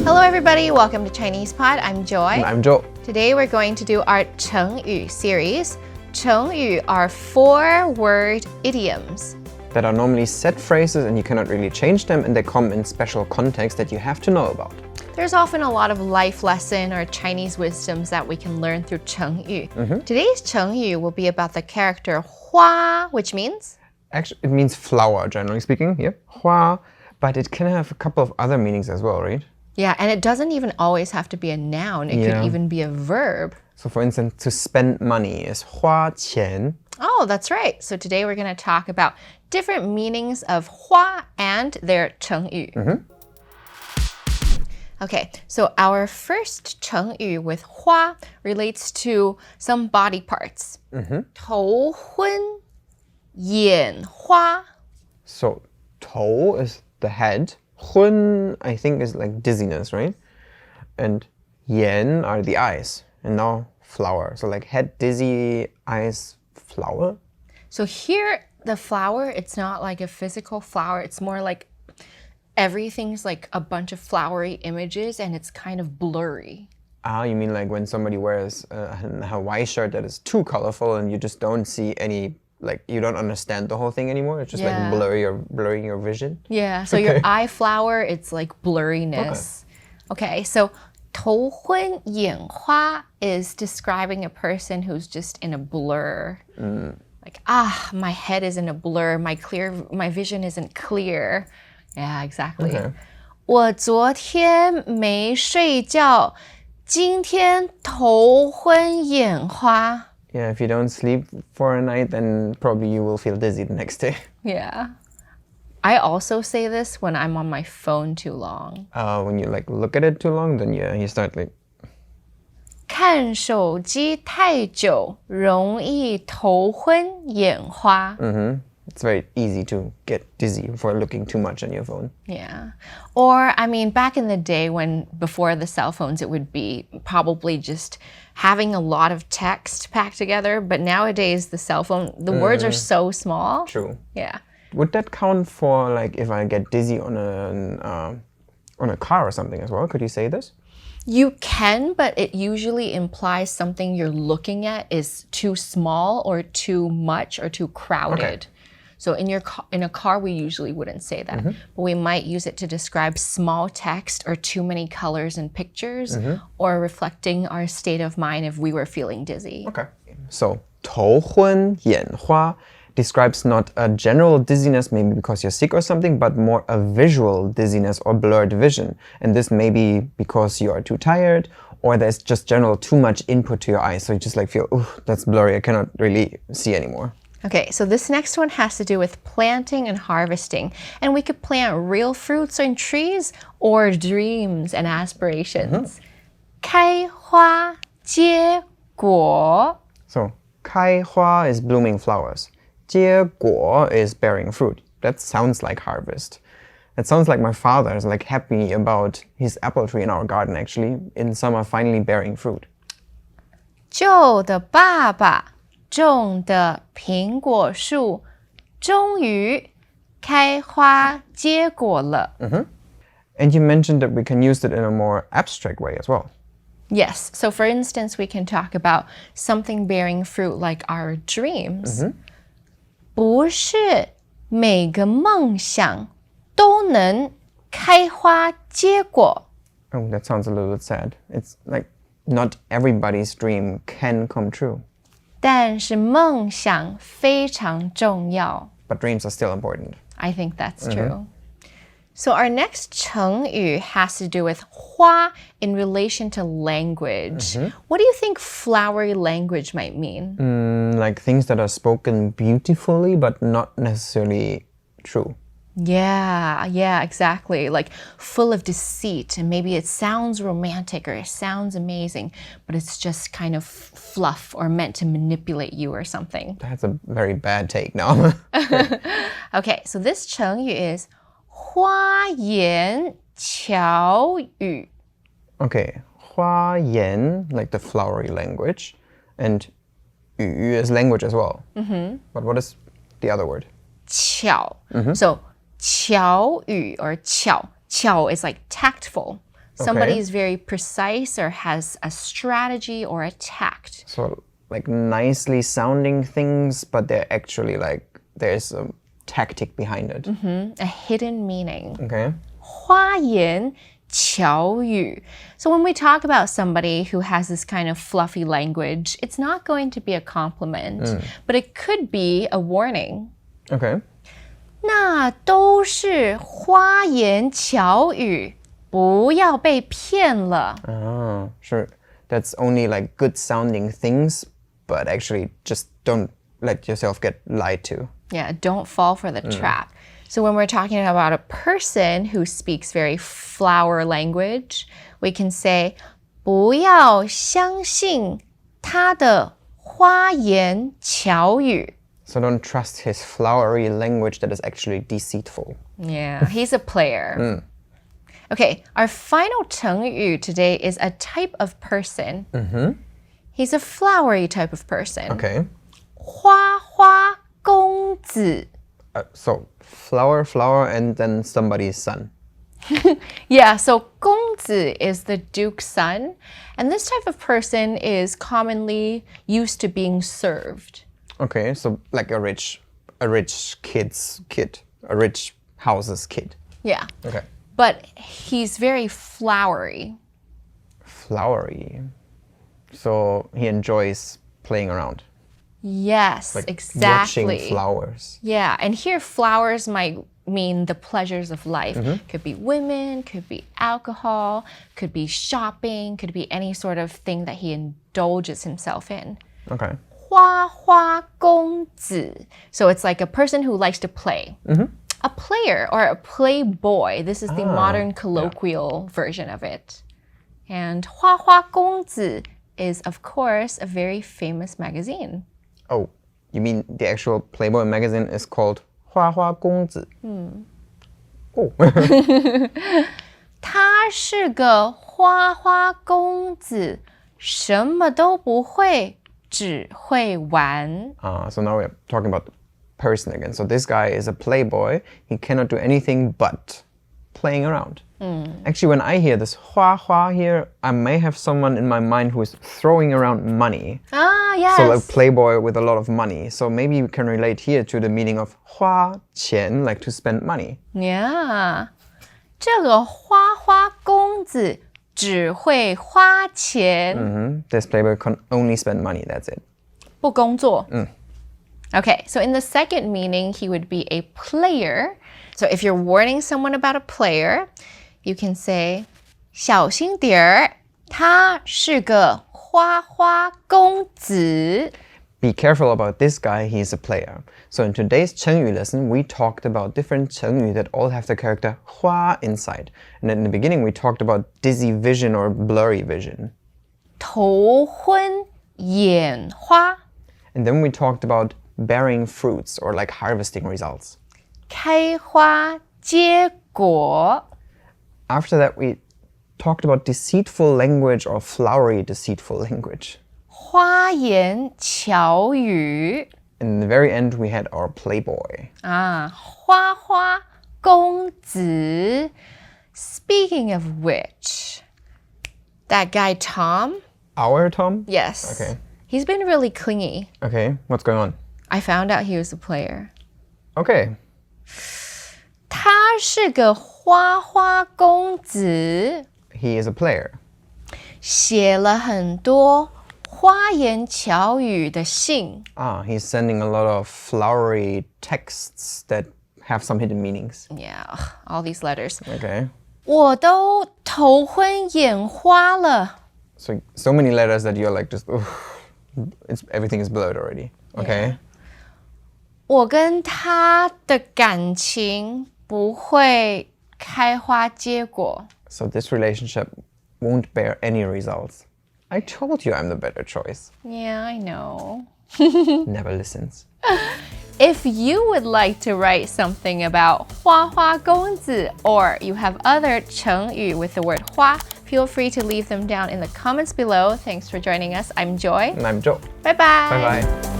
Hello everybody, welcome to ChinesePod. I'm Joy. And I'm Joe. Today we're going to do our Chengyu series. Chengyu are 4-word idioms That are normally set phrases and you cannot really change them, and they come in special contexts that you have to know about. There's often a lot of life lesson or Chinese wisdoms that we can learn through Chengyu. Today's Chengyu will be about the character hua, which means? Actually, it means flower, generally speaking. Yep. Hua, but it can have a couple of other meanings as well, right? Yeah, and it doesn't even always have to be a noun. It could even be a verb. So for instance, to spend money is 花钱. Oh, that's right. So today we're going to talk about different meanings of hua and their Chengyu. Okay, so our first Chengyu with hua relates to some body parts. 头昏眼花. So 头 is the head. 昏, I think, is like dizziness, right? And 眼 are the eyes. And now flower. So like head dizzy, eyes flower. So here, the flower, it's not like a physical flower. It's more like everything's like a bunch of flowery images and it's kind of blurry. Ah, you mean like when somebody wears a Hawaii shirt that is too colorful and you just don't see any, like you don't understand the whole thing anymore? It's just like blurring your vision? Yeah, so your eye flower, it's like blurriness. Okay, so 头昏眼花 is describing a person who's just in a blur. Like, my head is in a blur, my vision isn't clear. Yeah, exactly. 我昨天没睡觉，今天头昏眼花。 Yeah, if you don't sleep for a night, then probably you will feel dizzy the next day. Yeah. I also say this when I'm on my phone too long. When you like look at it too long, then yeah, you start like... 看手机太久，容易头昏眼花。 It's very easy to get dizzy for looking too much on your phone. Yeah. Or, I mean, back in the day before the cell phones, it would be probably just having a lot of text packed together. But nowadays, the cell phone, the words are so small. True. Yeah. Would that count for like if I get dizzy on a car or something as well? Could you say this? You can, but it usually implies something you're looking at is too small or too much or too crowded. Okay. So in a car, we usually wouldn't say that, but we might use it to describe small text or too many colors and pictures, or reflecting our state of mind if we were feeling dizzy. Okay. So 头昏眼花 describes not a general dizziness, maybe because you're sick or something, but more a visual dizziness or blurred vision. And this may be because you are too tired, or there's just general too much input to your eyes. So you just like feel, oh, that's blurry, I cannot really see anymore. Okay, so this next one has to do with planting and harvesting. And we could plant real fruits and trees or dreams and aspirations. 开花结果. So 开花 is blooming flowers. 结果 is bearing fruit. That sounds like harvest. That sounds like my father is like happy about his apple tree in our garden actually in summer finally bearing fruit. 舅的爸爸种的苹果树终于开花结果了。 And you mentioned that we can use it in a more abstract way as well. Yes, so for instance, we can talk about something bearing fruit like our dreams. 不是每个梦想都能开花结果。 Oh, that sounds a little bit sad. It's like not everybody's dream can come true. 但是梦想非常重要。 But dreams are still important. I think that's true. So our next Chengyu has to do with hua in relation to language. What do you think flowery language might mean? Like things that are spoken beautifully, but not necessarily true. Yeah, exactly. Like full of deceit, and maybe it sounds romantic or it sounds amazing, but it's just kind of fluff or meant to manipulate you or something. That's a very bad take now. Okay, so this Chengyu is 花言巧语. Okay, 花言, like the flowery language, and 语 is language as well. But what is the other word? 巧. So 巧语 or 巧 is like tactful. Somebody is very precise or has a strategy or a tact. So like nicely sounding things, but they're actually like there's a tactic behind it. A hidden meaning. Okay. 花言巧语. So when we talk about somebody who has this kind of fluffy language, it's not going to be a compliment, but it could be a warning. Okay. 那都是花言巧语，不要被骗了。 Oh, sure. That's only like good sounding things, but actually just don't let yourself get lied to. Yeah, don't fall for the trap. So when we're talking about a person who speaks very flower language, we can say 不要相信他的花言巧语。 So don't trust his flowery language that is actually deceitful. Yeah, he's a player. Okay, our final 成语 today is a type of person. He's a flowery type of person. Okay. 花花公子. So flower, and then somebody's son. Yeah, so 公子 is the duke's son, and this type of person is commonly used to being served. Okay, so like a rich kid's kid, a rich house's kid. Yeah. Okay. But he's very flowery. Flowery. So he enjoys playing around. Yes, Like exactly. watching flowers. Yeah, and here flowers might mean the pleasures of life. Could be women, could be alcohol, could be shopping, could be any sort of thing that he indulges himself in. Okay. 花花公子. So it's like a person who likes to play. A player or a playboy. This is the modern colloquial version of it. And 花花公子 is, of course, a very famous magazine. Oh, you mean the actual Playboy magazine is called 花花公子? Oh. 他是个花花公子，什么都不会，只会玩。 So now we're talking about the person again. So this guy is a playboy. He cannot do anything but playing around. Actually, when I hear this hua hua here, I may have someone in my mind who is throwing around money. Ah, yes. So like playboy with a lot of money. So maybe you can relate here to the meaning of 花钱, like to spend money. Yeah. 这个花花公子只会花钱， This playboy can only spend money, that's it. 不工作。Okay, so in the second meaning, he would be a player. So if you're warning someone about a player, you can say 小心点儿，他是个花花公子。 Be careful about this guy, he's a player. So in today's Chengyu lesson, we talked about different Chengyu that all have the character hua inside. And in the beginning, we talked about dizzy vision or blurry vision. 头昏眼花， And then we talked about bearing fruits or like harvesting results. 开花结果。 After that, we talked about deceitful language or flowery deceitful language. 花言巧语 In the very end, we had our playboy. 啊，花花公子。Speaking of which, that guy Tom, Our Tom? yes, Okay. he's been really clingy. Okay, what's going on? I found out he was a player. Okay. 他是个花花公子， He is a player. 写了很多花言巧语的信。 He's sending a lot of flowery texts that have some hidden meanings. Yeah, ugh, all these letters. Okay. 我都头昏眼花了。 So many letters that you're like just, everything is blurred already. Okay. 我跟他的感情不会开花结果。 So this relationship won't bear any results. I told you I'm the better choice. Yeah, I know. Never listens. If you would like to write something about 花花公子 or you have other 成语 with the word 花, feel free to leave them down in the comments below. Thanks for joining us. I'm Joy. And I'm Joe. Bye-bye. Bye-bye.